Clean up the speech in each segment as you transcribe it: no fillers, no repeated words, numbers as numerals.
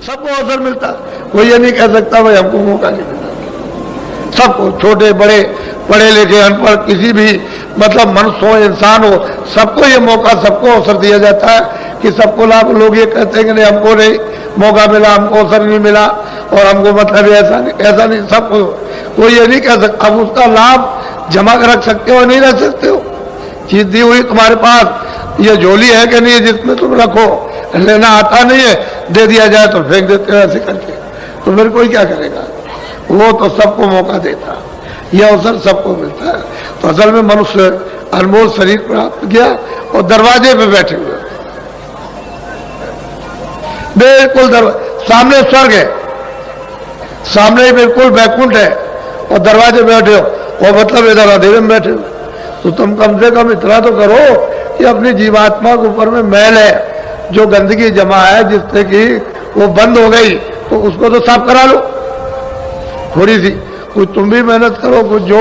सबको अवसर मिलता, कोई ये नहीं कह सकता भाई हमको मौका नहीं मिलता। सबको, छोटे बड़े, पढ़े लिखे अनपढ़, किसी भी मतलब मनुष्य हो, इंसान हो, सबको ये मौका, सबको अवसर दिया जाता है कि सबको लाभ। लोग ये कहते हैं कि नहीं हमको नहीं मौका मिला, हमको अवसर नहीं मिला और हमको मतलब ऐसा नहीं सबको। कोई ये नहीं कह सकता। अब उसका लाभ जमा कर रख सकते हो नहीं रख सकते हो। चीज दी हुई तुम्हारे पास, ये झोली है कि नहीं जिसमें तुम रखो, लेना आता नहीं है, दे दिया जाए तो फेंक देते हो ऐसे करके, तो फिर कोई क्या करेगा। वो तो सबको मौका देता, यह अवसर सबको मिलता है। तो असल में मनुष्य अनमोल शरीर प्राप्त किया और दरवाजे पे बैठे हुए, बिल्कुल सामने स्वर्ग है, सामने ही बिल्कुल बैकुंठ है और दरवाजे बैठे हो, और मतलब इधर अंधेरे में बैठे हो। तो तुम कम से कम इतना तो करो कि अपनी जीवात्मा के ऊपर में मैल है, जो गंदगी जमा है जिससे कि वो बंद हो गई, तो उसको तो साफ करा लो थोड़ी सी। कुछ तुम भी मेहनत करो, कुछ जो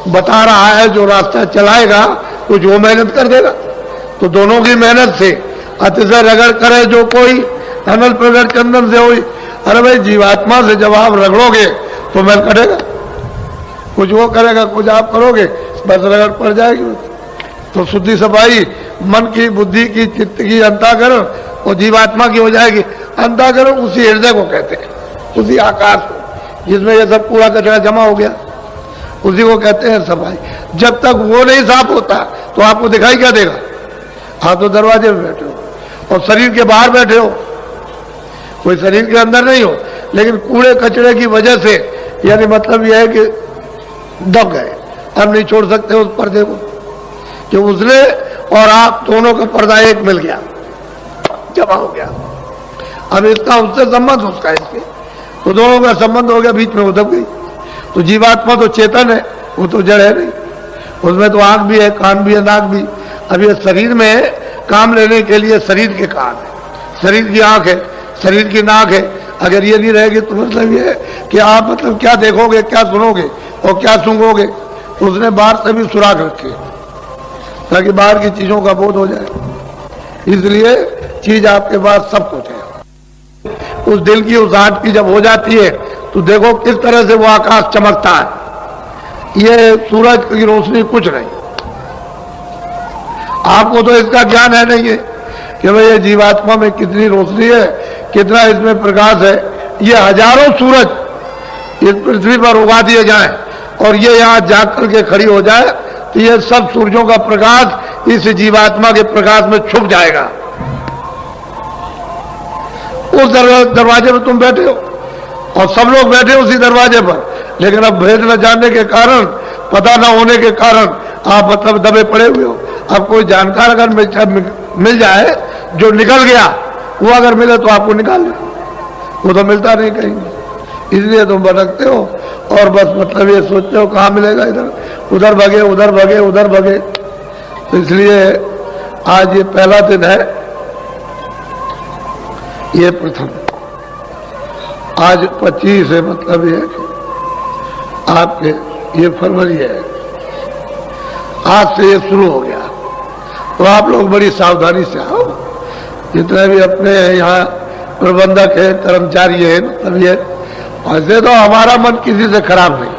बता रहा है, जो रास्ता चलाएगा, कुछ वो मेहनत कर देगा। तो दोनों की मेहनत से अतिशय रगड़ करे जो कोई, अनल प्रगड़ चंदन से हुई। अरे भाई जीवात्मा से जब आप रगड़ोगे तो मैल कटेगा, कुछ वो करेगा, कुछ आप करोगे, बस रगड़ पड़ जाएगी। तो शुद्धि सफाई मन की, बुद्धि की, चित्त की, अंतःकरण और जीवात्मा की हो जाएगी। अंतःकरण उसी हृदय को कहते हैं, उसी आकाश को जिसमें ये सब कूड़ा कचरा जमा हो गया, उसी को कहते हैं सफाई। जब तक वो नहीं साफ होता तो आपको दिखाई क्या देगा। आप तो दरवाजे में बैठे हो और शरीर के बाहर बैठे हो, कोई शरीर के अंदर नहीं हो, लेकिन कूड़े कचरे की वजह से, यानी मतलब यह है कि दब गए, हम नहीं छोड़ सकते उस पर्दे को कि उसने और आप दोनों का पर्दा एक मिल गया, जमा हो गया। अब इसका उससे संबंध, उसका इसके, तो दोनों का संबंध हो गया, बीच में वो दब गई। तो जीवात्मा तो चेतन है, वो तो जड़ है नहीं, उसमें तो आंख भी है, कान भी है, नाक भी। अब ये शरीर में काम लेने के लिए शरीर के कान है, शरीर की आंख है, शरीर की नाक है। अगर ये नहीं रहेगी तो मतलब ये है कि आप मतलब क्या देखोगे, क्या सुनोगे और क्या सूंघोगे। उसने बाहर से भी सुराग रखे ताकि बाहर की चीजों का बोध हो जाए। इसलिए चीज आपके पास सब कुछ है। उस दिल की उस आंट की जब हो जाती है तो देखो किस तरह से वो आकाश चमकता है। ये सूरज की रोशनी कुछ नहीं, आपको तो इसका ज्ञान है नहीं है कि भाई ये जीवात्मा में कितनी रोशनी है, कितना इसमें प्रकाश है। ये हजारों सूरज इस पृथ्वी पर उगा दिए जाएं और ये यहाँ जाग करके खड़ी हो जाए तो ये सब सूरजों का प्रकाश इस जीवात्मा के प्रकाश में छुप जाएगा। उस दरवाजे पर तुम बैठे हो और सब लोग बैठे उसी दरवाजे पर, लेकिन अब भेद न जानने के कारण, पता न होने के कारण आप मतलब दबे पड़े हुए हो। अब कोई जानकार अगर मिल जाए जो निकल गया, वो अगर मिले तो आपको निकाल ले, वो तो मिलता नहीं कहीं, इसलिए तुम भटकते हो और बस मतलब ये सोचते हो कहाँ मिलेगा, इधर उधर भगे, उधर भगे, उधर भगे। तो इसलिए आज ये पहला दिन है, ये प्रथम, आज 25 है, मतलब ये आपके ये फरवरी है, आज से ये शुरू हो गया। तो आप लोग बड़ी सावधानी से आओ, जितने भी अपने यहाँ प्रबंधक है, कर्मचारी है, मतलब ये ऐसे तो हमारा मन किसी से खराब नहीं,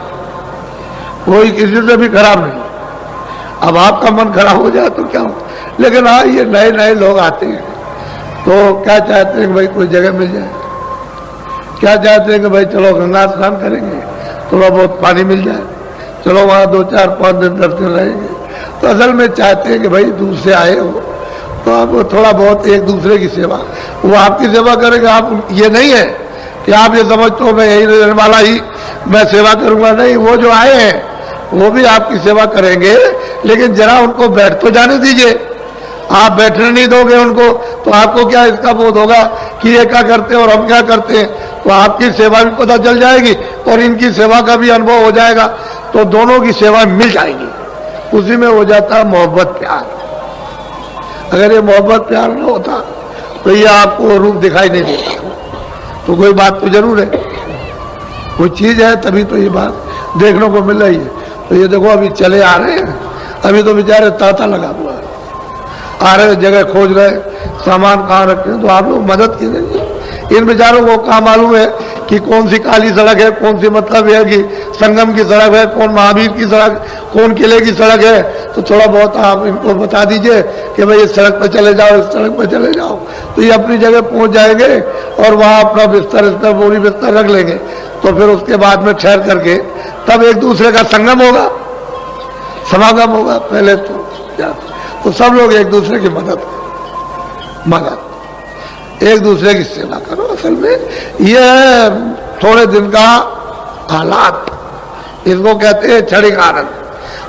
कोई किसी से भी खराब नहीं। अब आपका मन खराब हो जाए तो क्या हो, लेकिन हाँ ये नए नए लोग आते हैं तो क्या चाहते हैं कि भाई कोई जगह मिल जाए, क्या चाहते हैं कि भाई चलो गंगा स्नान करेंगे, थोड़ा बहुत पानी मिल जाए, चलो वहाँ 2, 4, 5 दिन 10 दिन रहेंगे। तो असल में चाहते हैं कि भाई दूर से आए हो तो आप थोड़ा बहुत एक दूसरे की सेवा, वो आपकी सेवा करेंगे। आप ये नहीं है कि आप ये समझते हो मैं यही रहने वाला ही मैं सेवा करूंगा, नहीं, वो जो आए हैं वो भी आपकी सेवा करेंगे, लेकिन जरा उनको बैठ तो जाने दीजिए। आप बैठने नहीं दोगे उनको तो आपको क्या इसका बोध होगा कि ये क्या करते हैं और हम क्या करते हैं। तो आपकी सेवा भी पता चल जाएगी और इनकी सेवा का भी अनुभव हो जाएगा, तो दोनों की सेवा मिल जाएगी। उसी में हो जाता है मोहब्बत प्यार। अगर ये मोहब्बत प्यार न होता तो ये आपको रूप दिखाई नहीं देता। तो कोई बात तो जरूर है, कोई चीज है तभी तो ये बात देखने को मिल रही है। तो ये देखो अभी चले आ रहे हैं, अभी तो बेचारे तांता लगा हुआ है, आ रहे जगह खोज रहे, सामान कहाँ रखे, तो आप लोग मदद कीजिए इन बेचारों को कहाँ मालूम है कि कौन सी काली सड़क है, कौन सी मतलब है कि संगम की सड़क है, कौन महावीर की सड़क, कौन किले की सड़क है। तो थोड़ा बहुत आप इनको बता दीजिए कि भाई इस सड़क पर चले जाओ, इस सड़क पर चले जाओ, तो ये अपनी जगह पहुंच जाएंगे और वहाँ अपना बिस्तर बोरी बिस्तर रख लेंगे। तो फिर उसके बाद में ठहर करके तब एक दूसरे का संगम होगा, समागम होगा। पहले तो सब लोग एक दूसरे की मदद एक दूसरे की सेवा करो। असल में यह थोड़े दिन का हालात, इसको कहते हैं क्षणिक आनंद।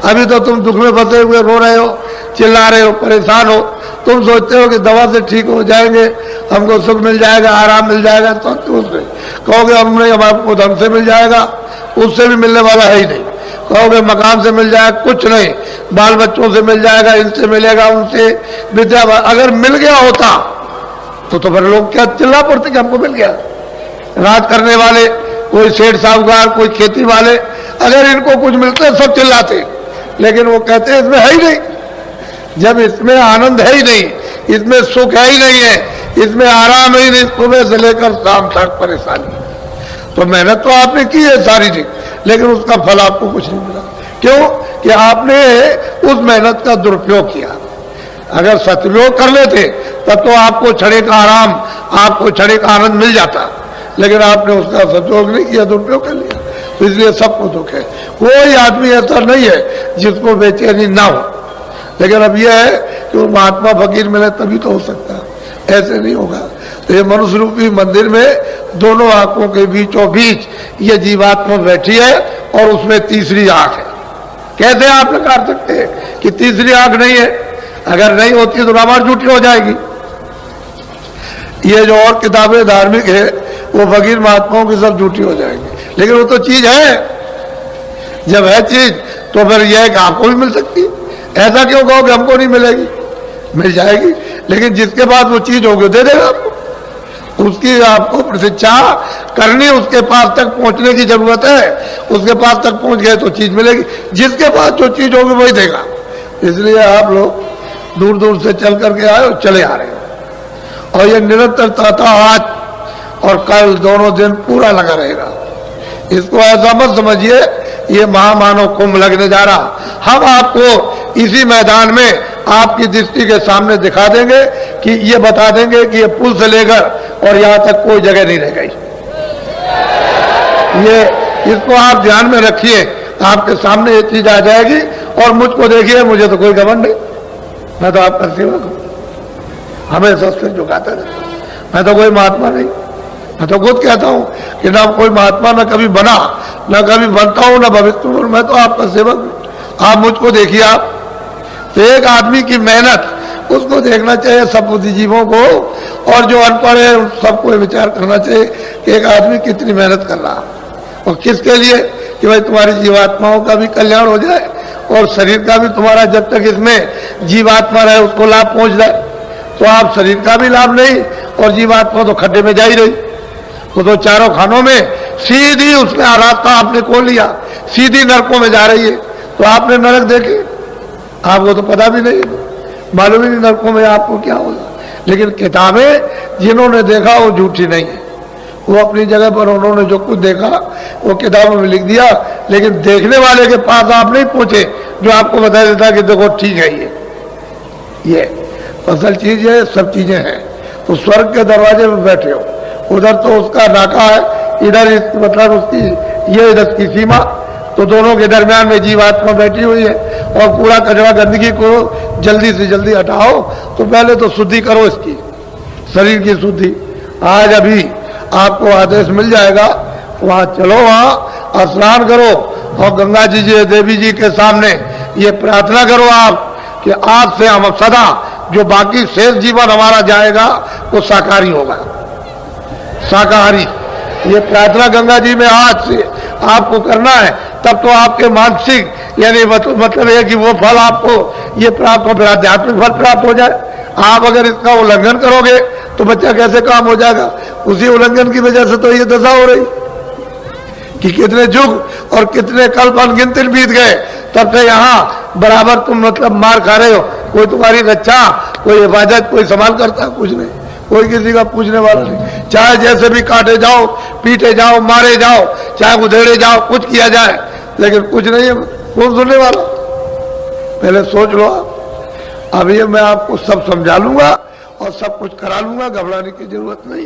अभी तो तुम दुख में फंसे हुए रो रहे हो, चिल्ला रहे हो, परेशान हो, तुम सोचते हो कि दवा से ठीक हो जाएंगे, हमको सुख मिल जाएगा, आराम मिल जाएगा। तो उसमें कहोगे हमको धन से मिल जाएगा, उससे भी मिलने वाला है ही नहीं। कहोगे मकान से मिल जाएगा, कुछ नहीं, बाल बच्चों से मिल जाएगा, इनसे मिलेगा, उनसे विद्या। अगर मिल गया होता तो फिर लोग क्या चिल्ला पड़ते कि हमको मिल गया। राज करने वाले, कोई सेठ साहूकार, कोई खेती वाले, अगर इनको कुछ मिलते सब चिल्लाते, लेकिन वो कहते इसमें है ही नहीं। जब इसमें आनंद है ही नहीं, इसमें सुख है ही नहीं है, इसमें आराम है ही नहीं, सुबह से लेकर शाम तक परेशानी। तो मेहनत तो आपने की है शारीरिक, लेकिन उसका फल आपको कुछ नहीं मिला। क्यों? कि आपने उस मेहनत का दुरुपयोग किया। अगर सदुपयोग कर लेते तब तो आपको क्षणिक आराम, आपको क्षणिक आनंद मिल जाता, लेकिन आपने उसका सदुपयोग नहीं किया, दुरुपयोग कर लिया। तो इसलिए सबको दुख है। कोई आदमी ऐसा नहीं है जिसको बेचैनी ना हो, लेकिन अब यह है कि वो महात्मा फकीर मिले तभी तो हो सकता है, ऐसे नहीं होगा। तो ये मनुष्य रूपी मंदिर में दोनों आंखों के बीचों बीच ये जीवात्मा बैठी है और उसमें तीसरी आंख है। कैसे आप नकार सकते हैं कि तीसरी आंख नहीं है? अगर नहीं होती तो रामायण झूठी हो जाएगी। ये जो और किताबें धार्मिक है वो फकीर महात्माओं की सब झूठी हो जाएंगी, लेकिन वो तो चीज है। जब है चीज तो फिर यह है कि आपको भी मिल सकती है। ऐसा क्यों कहो कि हमको नहीं मिलेगी? मिल जाएगी, लेकिन जिसके पास वो चीज होगी दे देगा आपको। उसकी आपको प्रतीक्षा करनी, उसके पास तक पहुंचने की जरूरत है। उसके पास तक पहुंच गए तो चीज मिलेगी। जिसके पास जो चीज होगी वही देगा। इसलिए आप लोग दूर दूर से चल करके आए और चले आ रहे हो, और ये निरंतरता था आज और कल, दोनों दिन पूरा लगा रहेगा। इसको ऐसा मत समझिए ये महामानव कुंभ लगने जा रहा। हम आपको इसी मैदान में आपकी दृष्टि के सामने दिखा देंगे कि ये बता देंगे कि ये पुल से लेकर और यहां तक कोई जगह नहीं रह गई। ये इसको आप ध्यान में रखिए, आपके सामने ये चीज आ जाएगी। और मुझको देखिए, मुझे तो कोई घमंड नहीं, मैं तो आपका सेवक हूं, हमेशा सिर झुकाता रहता हूं। मैं तो कोई महात्मा नहीं, मैं तो खुद कहता हूं कि ना कोई महात्मा ना कभी बना, ना कभी बनता हूं, ना भविष्य में। मैं तो आपका सेवक हूं। आप मुझको देखिए। आप तो एक आदमी की मेहनत उसको देखना चाहिए, सब बुद्धिजीवों को, और जो अनपढ़ है सबको विचार करना चाहिए कि एक आदमी कितनी मेहनत कर रहा है और किसके लिए, कि भाई तुम्हारी जीवात्माओं का भी कल्याण हो जाए और शरीर का भी तुम्हारा, जब तक इसमें जीवात्मा रहे उसको लाभ पहुंच जाए। तो आप शरीर का भी लाभ नहीं और जीवात्मा तो खड्डे में जा ही रही। वो तो चारों खानों में सीधी उसने रास्ता आपने खोल लिया, सीधी नरकों में जा रही है। तो आपने नरक देखे? आपको तो पता भी नहीं, मालूम ही नहीं नरकों में आपको क्या होगा। लेकिन किताबें जिन्होंने देखा वो झूठी नहीं है। वो अपनी जगह पर उन्होंने जो कुछ देखा वो किताबों में लिख दिया, लेकिन देखने वाले के पास आप नहीं पहुंचे जो आपको बता देता कि देखो ठीक है ये असल चीज है, सब चीजें हैं। तो स्वर्ग के दरवाजे में बैठे हो, उधर तो उसका नाका है, इधर मतलब उसकी ये इधर की सीमा, तो दोनों के दरमियान में जीवात्मा बैठी हुई है। और कूड़ा कचरा गंदगी को जल्दी से जल्दी हटाओ। तो पहले तो शुद्धि करो इसकी, शरीर की शुद्धि। आज अभी आपको आदेश मिल जाएगा, वहां चलो, वहां स्नान करो और गंगा जी देवी जी के सामने ये प्रार्थना करो आप कि आज से हम सदा जो बाकी शेष जीवन हमारा जाएगा वो शाकाहारी होगा, शाकाहारी। ये प्रार्थना गंगा जी में आज से आपको करना है, तब तो आपके मानसिक यानी मतलब है कि वो फल आपको ये प्राप्त हो, फिर आध्यात्मिक फल प्राप्त हो जाए। आप अगर इसका उल्लंघन करोगे तो बच्चा कैसे काम हो जाएगा? उसी उल्लंघन की वजह से तो ये दशा हो रही कि कितने युग और कितने कल्प अनगिनत बीत गए, तब से यहाँ बराबर तुम मतलब मार खा रहे हो। कोई तुम्हारी रक्षा, कोई हिफाजत, कोई संभाल करता, कुछ नहीं, कोई किसी का पूछने वाला नहीं। चाहे जैसे भी काटे जाओ, पीटे जाओ, मारे जाओ, चाहे उधेड़े जाओ, कुछ किया जाए, लेकिन कुछ नहीं है, कौन सुनने वाला? पहले सोच लो आप। अब ये मैं आपको सब समझा लूंगा और सब कुछ करा लूंगा, घबराने की जरूरत नहीं है।